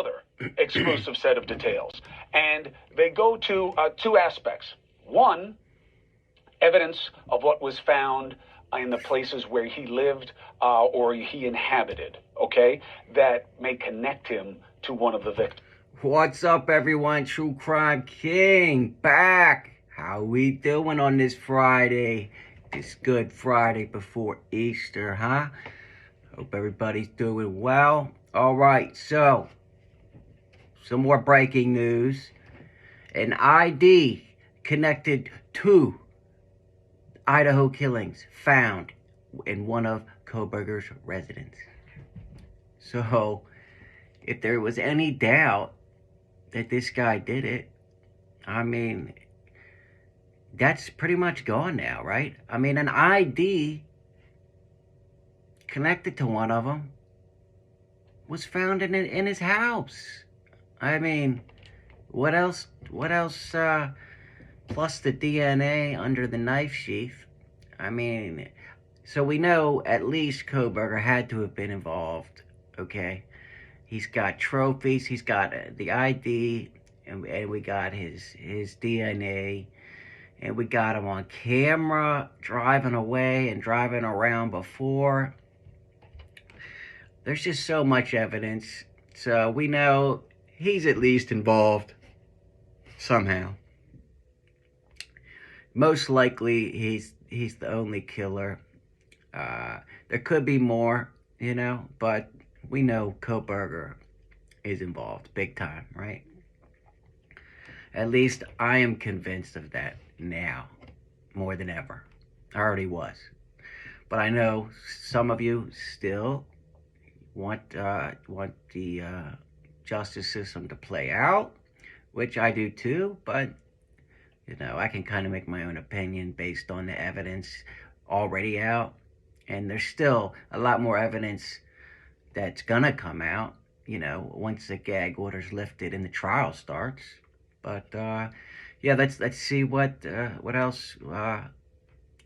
another exclusive set of details. And they go to two aspects. One, evidence of what was found in the places where he lived or he inhabited, okay, that may connect him to one of the victims. What's up, everyone? True Crime King back. How we doing on this Friday? This Good Friday before Easter, huh? Hope everybody's doing well. All right, so some more breaking news. An ID connected to Idaho killings found in one of Kohbergers' residence. So, if there was any doubt that this guy did it, I mean, that's pretty much gone now, right? I mean, an ID connected to one of them was found in his house. I mean, what else, plus the DNA under the knife sheath. I mean, so we know at least Kohberger had to have been involved, okay? He's got trophies, he's got the ID, and we got his DNA, and we got him on camera driving away and driving around before. There's just so much evidence, so we know he's at least involved somehow. Most likely, he's the only killer. There could be more, you know, but we know Kohberger is involved big time, right? At least I am convinced of that now, more than ever. I already was. But I know some of you still want the justice system to play out, which I do too, but you know, I can kind of make my own opinion based on the evidence already out, and there's still a lot more evidence that's gonna come out, you know, once the gag order's lifted and the trial starts. But yeah, let's see what else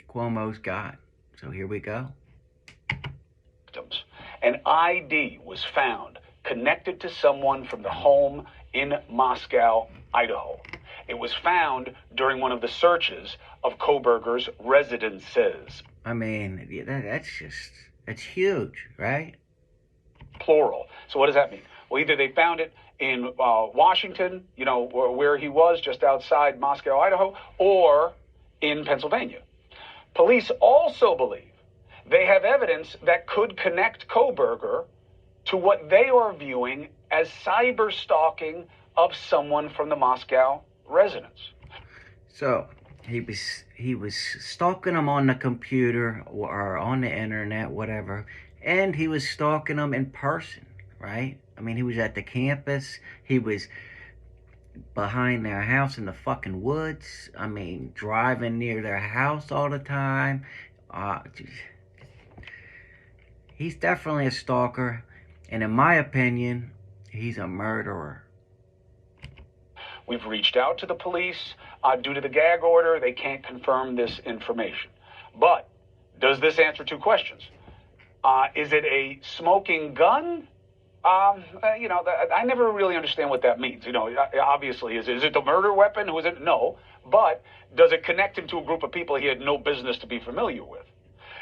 Cuomo's got. So here we go. An ID was found connected to someone from the home in Moscow, Idaho. It was found during one of the searches of Kohberger's residences. I mean, that's huge, right? Plural. So what does that mean? Well, either they found it in Washington, you know, where he was, just outside Moscow, Idaho, or in Pennsylvania. Police also believe they have evidence that could connect Kohberger to what they are viewing as cyber stalking of someone from the Moscow residence. So he was stalking them on the computer or on the internet, whatever, and he was stalking them in person, right? I mean, he was at the campus, he was behind their house in the fucking woods. I mean, driving near their house all the time. He's definitely a stalker, and in my opinion, he's a murderer. We've reached out to the police. Due to the gag order, they can't confirm this information. But does this answer two questions? Is it a smoking gun? You know, I never really understand what that means. You know, obviously, is it the murder weapon? Who is it? No. But does it connect him to a group of people he had no business to be familiar with?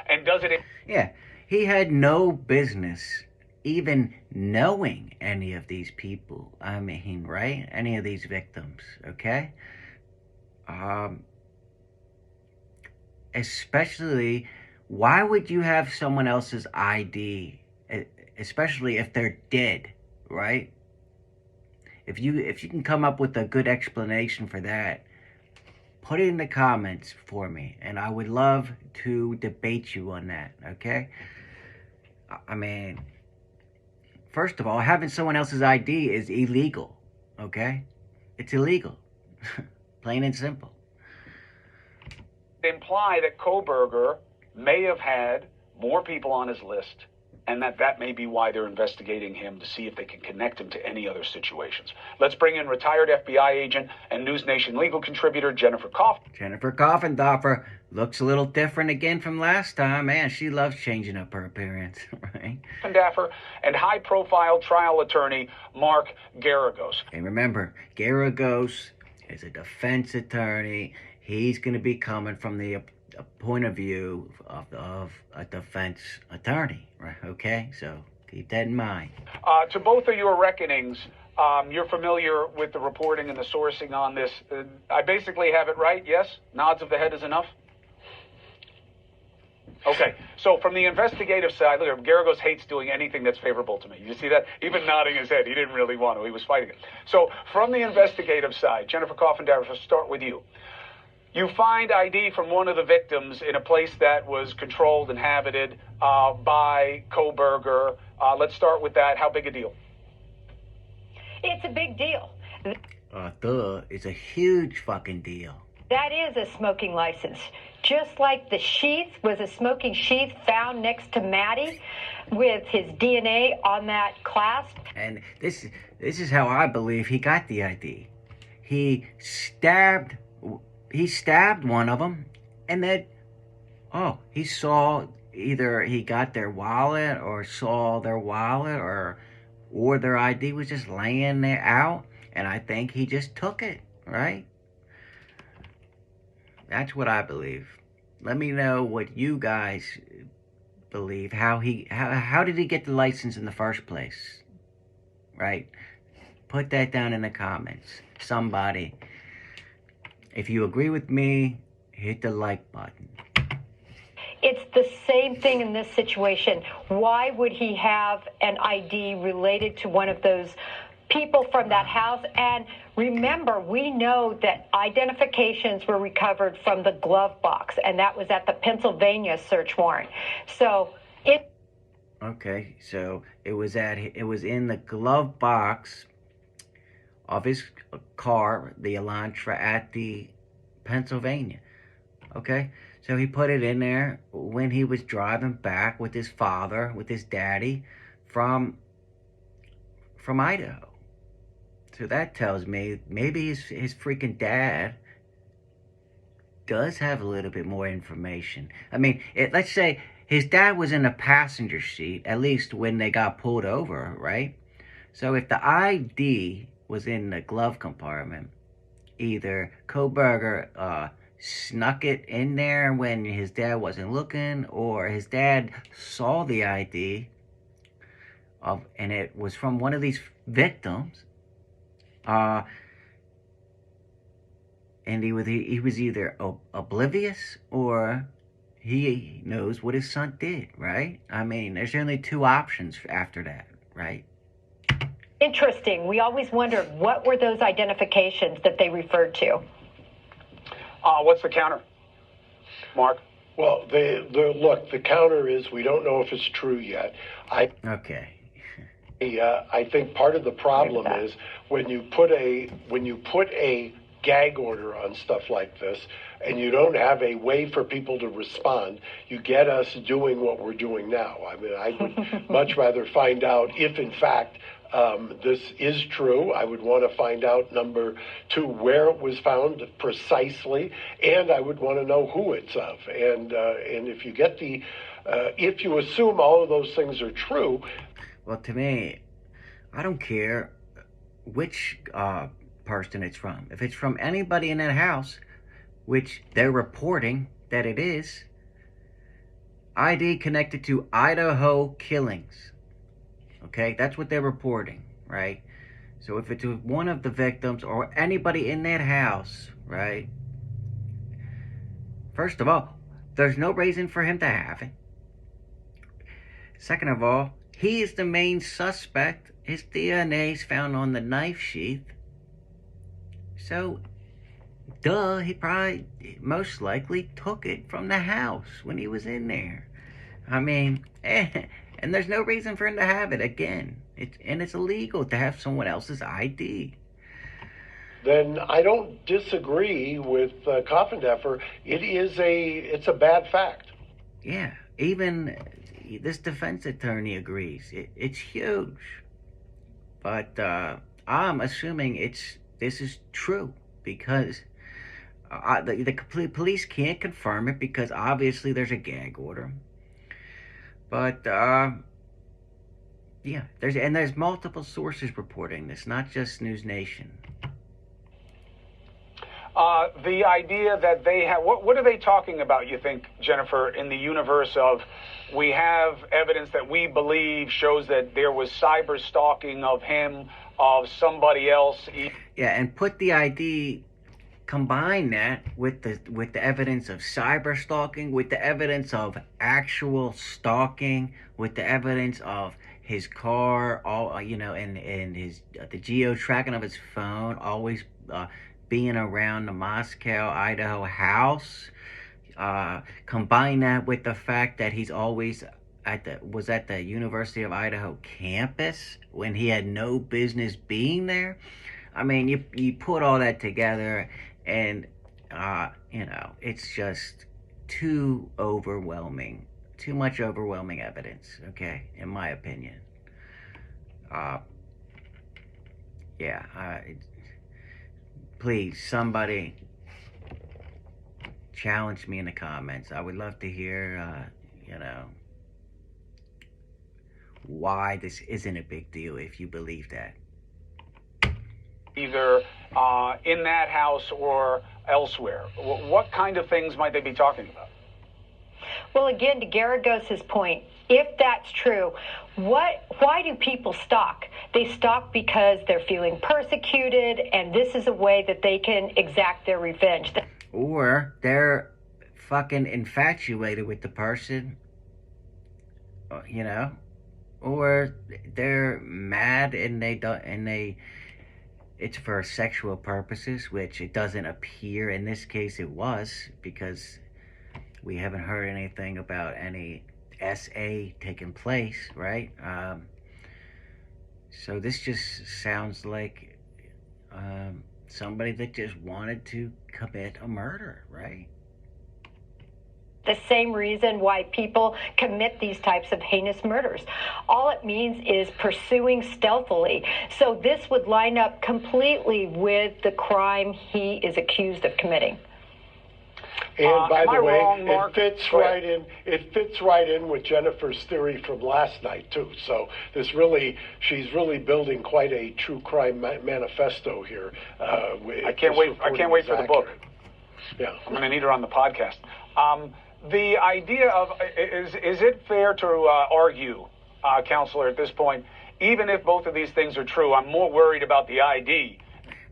And does it... Yeah, he had no business even knowing any of these people. I mean, right? Any of these victims, okay? Especially, why would you have someone else's ID, especially if they're dead, right? If you can come up with a good explanation for that, put it in the comments for me, and I would love to debate you on that, okay? I mean, first of all, having someone else's ID is illegal, okay? It's illegal, plain and simple. Imply that Kohberger may have had more people on his list and that may be why they're investigating him, to see if they can connect him to any other situations. Let's bring in retired FBI agent and NewsNation legal contributor Jennifer Coffin. Jennifer Coffindorfer looks a little different again from last time. Man, she loves changing up her appearance, right? And high-profile trial attorney Mark Garagos. And remember, Garagos is a defense attorney. He's going to be coming from the point of view of a defense attorney, right? Okay, so keep that in mind. To both of your reckonings, you're familiar with the reporting and the sourcing on this. I basically have it right, yes? Nods of the head is enough? Okay, so from the investigative side, look, Garagos hates doing anything that's favorable to me. You see that? Even nodding his head. He didn't really want to. He was fighting it. So from the investigative side, Jennifer Coffindorfer, let's start with you. You find ID from one of the victims in a place that was controlled, inhabited by Kohberger. Let's start with that. How big a deal? It's a big deal. It's a huge fucking deal. That is a smoking license. Just like the sheath was a smoking sheath found next to Maddie with his DNA on that clasp. And this is how I believe he got the ID. He stabbed one of them, and then, he saw, either he got their wallet or saw their wallet or their ID was just laying there out, and I think he just took it, right? That's what I believe. Let me know what you guys believe. How did he get the license in the first place? Right? Put that down in the comments. Somebody. If you agree with me, hit the like button. It's the same thing in this situation. Why would he have an ID related to one of those people from that house? And remember, we know that identifications were recovered from the glove box, and that was at the Pennsylvania search warrant. Okay, so it was in the glove box of his car, the Elantra, at the Pennsylvania. Okay, so he put it in there when he was driving back with his father, with his daddy, from Idaho. So that tells me maybe his freaking dad does have a little bit more information. I mean, let's say his dad was in the passenger seat, at least when they got pulled over, right? So if the ID was in the glove compartment, either Kohberger snuck it in there when his dad wasn't looking, or his dad saw the ID and it was from one of these victims. And he was either oblivious or he knows what his son did, right? I mean, there's only two options after that, right? Interesting. We always wondered, what were those identifications that they referred to? What's the counter, Mark? Well, the counter is we don't know if it's true yet. Okay. I think part of the problem is when you put a gag order on stuff like this, and you don't have a way for people to respond, you get us doing what we're doing now. I mean, I would much rather find out if, in fact, this is true. I would want to find out, number two, where it was found precisely, and I would want to know who it's of. And if you get if you assume all of those things are true. Well, to me, I don't care which person it's from. If it's from anybody in that house, which they're reporting that it is, ID connected to Idaho killings. Okay, that's what they're reporting, right? So if it's one of the victims or anybody in that house, right? First of all, there's no reason for him to have it. Second of all, he is the main suspect. His DNA is found on the knife sheath. So, he probably most likely took it from the house when he was in there. I mean, and there's no reason for him to have it again. It's illegal to have someone else's ID. Then I don't disagree with Coffindorfer. It's a bad fact. Yeah, even this defense attorney agrees. It's huge. But I'm assuming this is true because the police can't confirm it because obviously there's a gag order. But yeah, there's multiple sources reporting this, not just NewsNation. The idea that they have, what are they talking about, you think, Jennifer, in the universe of we have evidence that we believe shows that there was cyber stalking of him, of somebody else? Yeah, and put the ID, combine that with the evidence of cyber stalking, with the evidence of actual stalking, with the evidence of his car, all and his the geo tracking of his phone, always being around the Moscow, Idaho house. Combine that with the fact that he's always was at the University of Idaho campus when he had no business being there. I mean, you put all that together, and it's just too overwhelming, too much overwhelming evidence. Okay, in my opinion. Please, somebody challenge me in the comments. I would love to hear, why this isn't a big deal if you believe that. Either in that house or elsewhere. What kind of things might they be talking about? Well, again, to Garagos's point, if that's true, why do people stalk? They stalk because they're feeling persecuted, and this is a way that they can exact their revenge. Or they're fucking infatuated with the person, or they're mad and it's for sexual purposes, which it doesn't appear. In this case, it was, because we haven't heard anything about any SA taking place, right? So this just sounds like somebody that just wanted to commit a murder, right? The same reason why people commit these types of heinous murders. All it means is pursuing stealthily. So this would line up completely with the crime he is accused of committing. And by the way, wrong, Mark? It fits right in with Jennifer's theory from last night too. So she's really building quite a true crime manifesto here. I can't wait for the book. Yeah, I'm going to need her on the podcast. The idea of is it fair to argue, Counselor, at this point, even if both of these things are true, I'm more worried about the ID.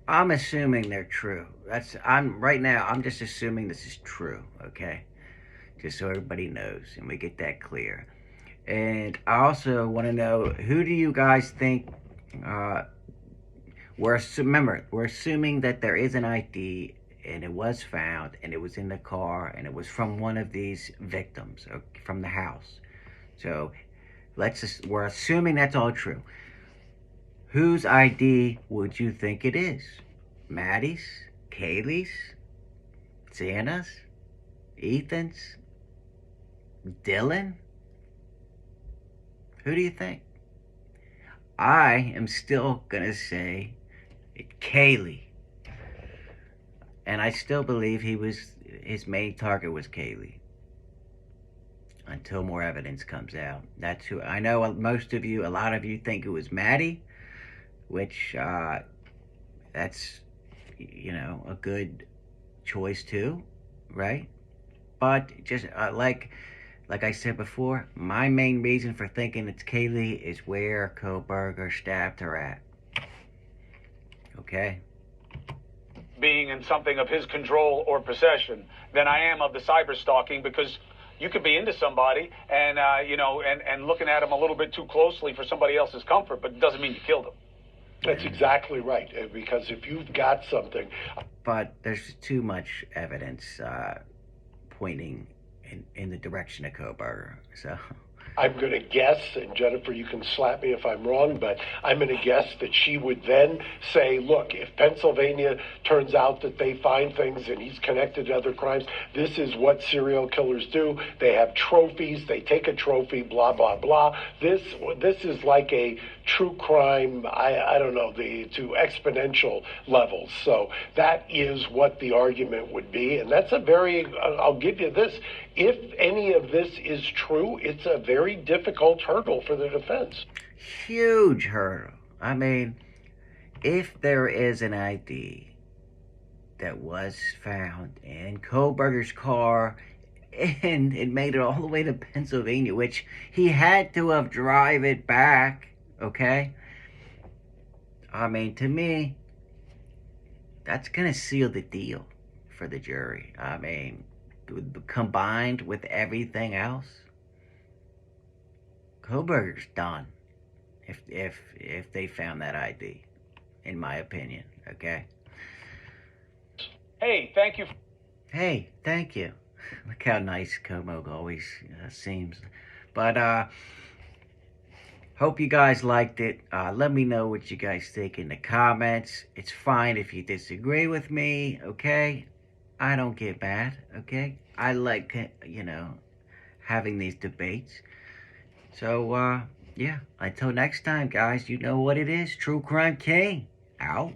I'm assuming they're true. I'm just assuming this is true, okay? Just so everybody knows and we get that clear. And I also want to know, who do you guys think we're assuming that there is an ID and it was found and it was in the car and it was from one of these victims, from the house. So we're assuming that's all true. Whose ID would you think it is? Maddie's? Kaylee's? Xana's? Ethan's? Dylan? Who do you think? I am still gonna say Kaylee. And I still believe his main target was Kaylee. Until more evidence comes out. That's who I know. A lot of you think it was Maddie, which that's a good choice too, right? But just like I said before, my main reason for thinking it's Kaylee is where Kohberger stabbed her at. Okay. Being in something of his control or possession than I am of the cyber stalking, because you could be into somebody and and looking at them a little bit too closely for somebody else's comfort, but it doesn't mean you killed them. That's exactly right, because if you've got something. But there's too much evidence pointing in the direction of Kohberger. So I'm going to guess, and Jennifer, you can slap me if I'm wrong, but I'm going to guess that she would then say, look, if Pennsylvania turns out that they find things and he's connected to other crimes, this is what serial killers do. They have trophies. They take a trophy, blah, blah, blah. This is like a true crime, I don't know, to exponential levels. So that is what the argument would be. And that's a very, I'll give you this, if any of this is true, it's a very difficult hurdle for the defense. Huge hurdle. I mean, if there is an ID that was found in Kohberger's car and it made it all the way to Pennsylvania, which he had to have drive it back, okay? I mean, to me, that's gonna seal the deal for the jury. I mean, combined with everything else, Kohberger's done. If they found that ID, in my opinion, okay? Hey, thank you. Hey, thank you. Look how nice Como always seems. But hope you guys liked it. Let me know what you guys think in the comments. It's fine if you disagree with me, okay? I don't get mad, okay? I like, having these debates. So, yeah, until next time, guys, you know what it is. True Crime King, out.